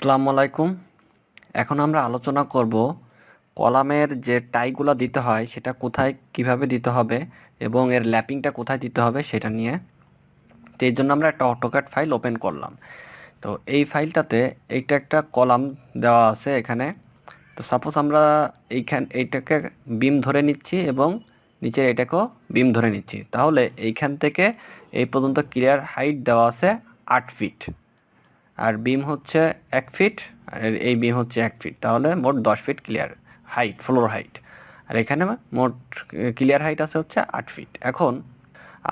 আসসালামু আলাইকুম। এখন আমরা আলোচনা করব কলামের যে টাইগুলো দিতে হয় সেটা কোথায় কিভাবে দিতে হবে এবং এর ল্যাপিংটা কোথায় দিতে হবে সেটা নিয়ে। তো এই জন্য আমরা একটা অটোক্যাড ফাইল ওপেন করলাম। তো এই ফাইলটাতে এইটা একটা কলাম দেওয়া আছে এখানে। তো সাপোজ আমরা এইটাকে বিম ধরে নিচ্ছি এবং নিচের এটাকেও বিম ধরে নিচ্ছি, তাহলে এইখান থেকে এই পর্যন্ত ক্লিয়ার হাইট দেওয়া আছে 8 ফিট, আর বিম হচ্ছে 1 ফিট, আর এই বিম হচ্ছে 1 ফিট, তাহলে মোট 10 feet clear height, floor height. আর এখানে মোট ক্লিয়ার হাইট আছে হচ্ছে 8 ফিট। এখন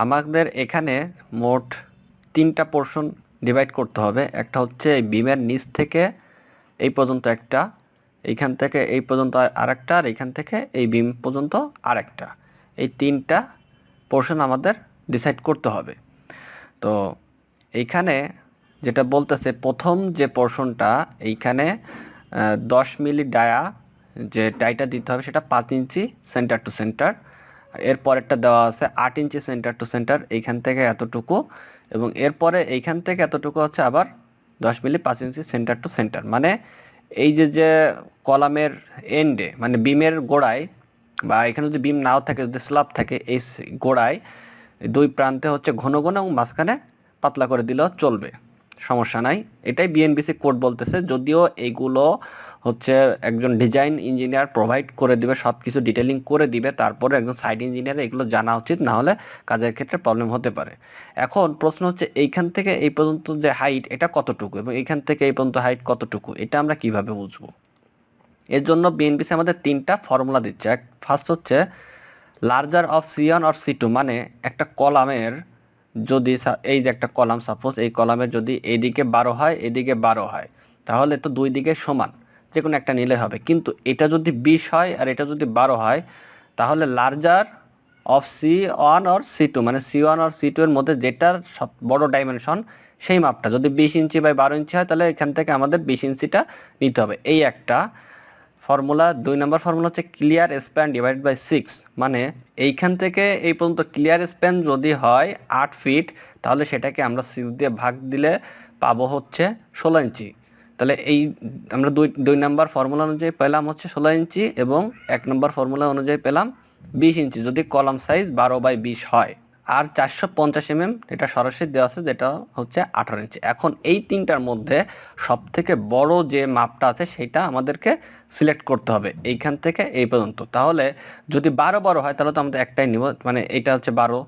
আমাদের এখানে মোট 3টা পোর্শন ডিভাইড করতে হবে। একটা হচ্ছে এই বিমের নিচ থেকে এই পর্যন্ত একটা, এইখান থেকে এই পর্যন্ত আরেকটা, আর এইখান থেকে এই বিম পর্যন্ত আরেকটা। এই 3টা পোর্শন আমাদের ডিসাইড করতে হবে। তো এইখানে যেটা বলতেছে, প্রথম যে পোর্শনটা এইখানে 10 মিলি ডায়া যে ডাইটা দিতে হবে সেটা 5 ইঞ্চি সেন্টার টু সেন্টার। এরপরেরটা দেওয়া আছে 8 ইঞ্চি সেন্টার টু সেন্টার, এইখান থেকে এতটুকু, এবং এরপরে এইখান থেকে এতটুকু হচ্ছে আবার 10 মিলি 5 ইঞ্চি সেন্টার টু সেন্টার। মানে এই যে যে কলামের এন্ডে, মানে বিমের গোড়ায়, বা এখানে যদি বিম নাও থাকে, যদি স্ল্যাব থাকে, এই গোড়ায় দুই প্রান্তে হচ্ছে ঘন ঘন এবং মাঝখানে পাতলা করে দিলেও চলবে, সমস্যা নাই। এটাই বিএনবিসি কোড বলতেছে, যদিও এইগুলো হচ্ছে একজন ডিজাইন ইঞ্জিনিয়ার প্রোভাইড করে দিবে, সব কিছু ডিটেলিং করে দিবে, তারপরে একজন সাইড ইঞ্জিনিয়ার এগুলো জানা উচিত, না হলে কাজের ক্ষেত্রে প্রবলেম হতে পারে। এখন প্রশ্ন হচ্ছে এইখান থেকে এই পর্যন্ত যে হাইট এটা কতটুকু, এবং এইখান থেকে এই পর্যন্ত হাইট কতটুকু, এটা আমরা কিভাবে বুঝবো? এর জন্য বিএনবিসি আমাদের 3টা ফর্মুলা দিচ্ছে। ফার্স্ট হচ্ছে larger of C1 or C2, মানে একটা কলামের যদি এই যে একটা কলাম, সাপোজ এই কলামের যদি এইদিকে 12 হয়, এদিকে 12 হয়, তাহলে তো দুই দিকে সমান, যে কোনো একটা নিলে হবে। কিন্তু এটা যদি 20 হয় আর এটা যদি 12 হয়, তাহলে larger of C1 or C2, মানে C1 আর C2 এর মধ্যে যেটার সব বড় ডাইমেনশন সেই মাপটা যদি 20 ইঞ্চি বাই 12 ইঞ্চি হয়, তাহলে এখান থেকে আমাদের 20 ইঞ্চিটা নিতে হবে। এই একটা ফর্মুলা। 2 নম্বর ফর্মুলা হচ্ছে ক্লিয়ার স্প্যান ডিভাইড বাই 6, মানে এইখান থেকে এই পর্যন্ত ক্লিয়ার স্প্যান যদি হয় 8 ফিট, তাহলে সেটাকে আমরা 6 দিয়ে ভাগ দিলে পাবো হচ্ছে 16 ইঞ্চি। তাহলে এই আমরা দুই নম্বর ফর্মুলা অনুযায়ী পেলাম হচ্ছে 16 ইঞ্চি, এবং 1 নম্বর ফর্মুলা অনুযায়ী পেলাম 20 ইঞ্চি যদি কলাম সাইজ 12/20 হয়। আর 450 এটা সরাসরি দেওয়া আছে, যেটা হচ্ছে 18 ইঞ্চি। এখন এই তিনটার মধ্যে সব থেকে বড় যে মাপটা আছে সেটা আমাদেরকে সিলেক্ট করতে হবে এইখান থেকে এই পর্যন্ত। তাহলে যদি 12 হয় তাহলে তো আমাদের একটাই নিব, মানে এটা হচ্ছে 12,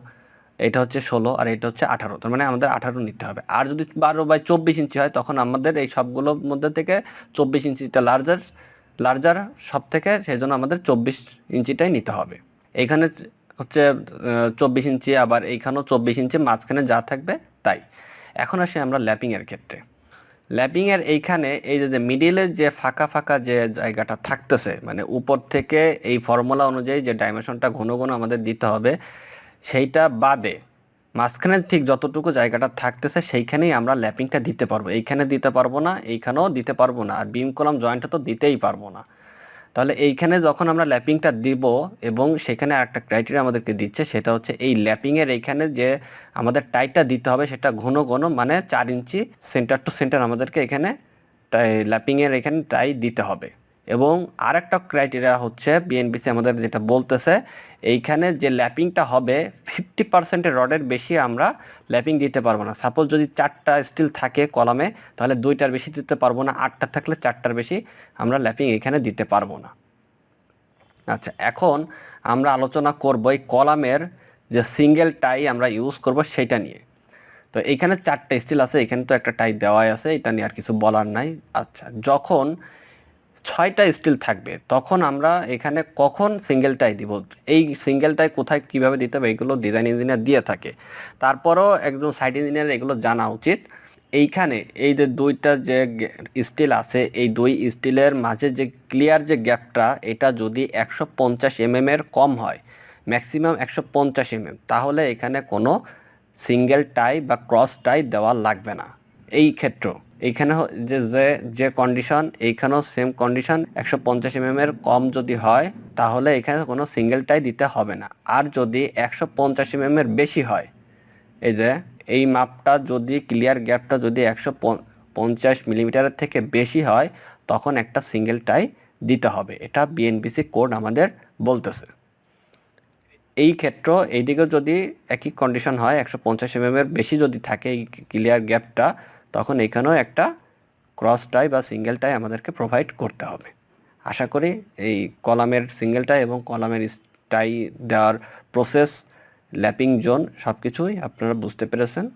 এটা হচ্ছে 16, আর এটা হচ্ছে 18, তার মানে আমাদের 18 নিতে হবে। আর যদি 12/24 ইঞ্চি হয়, তখন আমাদের এই সবগুলোর মধ্যে থেকে 24 ইঞ্চিটা লার্জার লার্জার সব থেকে, সেই জন্য আমাদের 24 ইঞ্চিটাই নিতে হবে। এইখানে হচ্ছে 24 ইঞ্চি, আবার এইখানেও 24 ইঞ্চি, মাঝখানে যা থাকবে তাই। এখন আসি আমরা ল্যাপিংয়ের ক্ষেত্রে। ল্যাপিংয়ের এইখানে এই যে মিডিলের যে ফাঁকা ফাঁকা যে জায়গাটা থাকতেছে, মানে উপর থেকে এই ফর্মুলা অনুযায়ী যে ডাইমেনশনটা ঘন ঘন আমাদের দিতে হবে, সেইটা বাদে মাঝখানে ঠিক যতটুকু জায়গাটা থাকতেছে সেইখানেই আমরা ল্যাপিংটা দিতে পারবো। এইখানে দিতে পারবো না, এইখানেও দিতে পারবো না, আর বিম কলাম জয়েন্টে তো দিতেই পারবো না। তাহলে এইখানে যখন আমরা ল্যাপিংটা দিব, এবং সেখানে একটা ক্রাইটেরিয়া আমাদেরকে দিচ্ছে, সেটা হচ্ছে এই ল্যাপিংয়ের এইখানে যে আমাদের টাইটা দিতে হবে সেটা ঘন ঘন, মানে 4 ইঞ্চি সেন্টার টু সেন্টার আমাদেরকে এখানে ল্যাপিংয়ের এখানে টাই দিতে হবে। এবং আরেকটা ক্রাইটেরিয়া হচ্ছে বিএনবিসি আমাদের যেটা বলতেছে, এইখানে যে ল্যাপিংটা হবে 50% রডের বেশি আমরা ল্যাপিং দিতে পারবো না। সাপোজ যদি 4টা স্টিল থাকে কলামে, তাহলে 2টার বেশি দিতে পারবো না, 8টা থাকলে 4টার বেশি আমরা ল্যাপিং এখানে দিতে পারবো না। আচ্ছা, এখন আমরা আলোচনা করব এই কলামের যে সিঙ্গেল টাই আমরা ইউজ করব সেটা নিয়ে। তো এইখানে 4টা স্টিল আছে, এখানে তো একটা টাই দেওয়াই আছে, এটা নিয়ে আর কিছু বলার নাই। আচ্ছা, যখন 6টা স্টিল থাকবে তখন আমরা এখানে কখন সিঙ্গেল টাই দিব, এই সিঙ্গেল টাই কোথায় কিভাবে দিতে হবে এগুলো ডিজাইন ইঞ্জিনিয়ার দিয়ে থাকে। তারপরও একজন সাইট ইঞ্জিনিয়ার এগুলো জানা উচিত। এইখানে এই যে 2টা যে স্টিল আছে, এই 2 স্টিলের মাঝে যে ক্লিয়ার যে গ্যাপটা, এটা যদি 150 এর কম হয়, ম্যাক্সিমাম 150 তাহলে এখানে কোনো সিঙ্গেল টাই বা ক্রস টাই দেওয়া লাগবে না। এই ক্ষেত্র এইখানে যে যে যে কন্ডিশন, এইখানেও সেম কন্ডিশন, 150 এর কম যদি হয় তাহলে এখানে কোনো সিঙ্গেল টাই দিতে হবে না। আর যদি 150 এর বেশি হয়, এই যে এই মাপটা যদি ক্লিয়ার গ্যাপটা যদি 50 মিলিমিটারের থেকে বেশি হয় তখন একটা সিঙ্গেল টাই দিতে হবে। এটা বিএনপিসি কোড আমাদের বলতেছে। এই ক্ষেত্র এইদিকেও যদি একই কন্ডিশন হয় 150 এর বেশি যদি থাকে এই ক্লিয়ার গ্যাপটা, তখন এখানেও একটা ক্রস টাই বা সিঙ্গেল টাই আমাদেরকে প্রোভাইড করতে হবে। আশা করি এই কলামের সিঙ্গেল টাই এবং কলামের টাই দেওয়ার প্রসেস, ল্যাপিং জোন সব কিছুই আপনারা বুঝতে পেরেছেন।